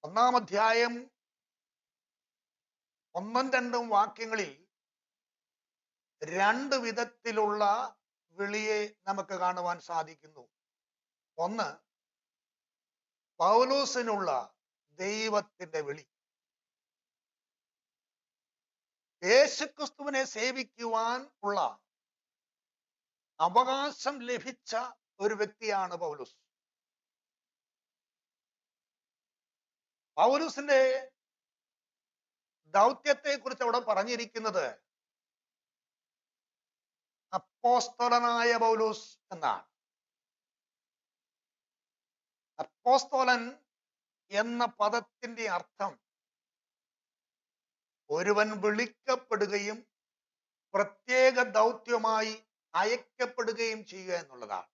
ഒന്നാം അധ്യായം 1-2 വാക്യങ്ങളിൽ രണ്ട് വിധത്തിലുള്ള വിളിയെ നമുക്ക് കാണുവാൻ സാധിക്കുന്നു. ഒന്ന്, പൗലോസിനുള്ള ദൈവത്തിന്റെ വിളി. യേശുക്രിസ്തുവിനെ സേവിക്കുവാൻ ഉള്ള അവകാശം ലഭിച്ച ഒരു വ്യക്തിയാണ് പൗലോസ്. പൗലോസിന്റെ ദൗത്യത്തെ കുറിച്ച് അവിടെ പറഞ്ഞിരിക്കുന്നത് അപ്പോസ്തലനായ പൗലോസ് എന്നാണ്. അപ്പോസ്തലൻ എന്ന പദത്തിന്റെ അർത്ഥം ഒരുവൻ വിളിക്കപ്പെടുകയും പ്രത്യേക ദൗത്യമായി അയക്കപ്പെടുകയും ചെയ്യുക എന്നുള്ളതാണ്.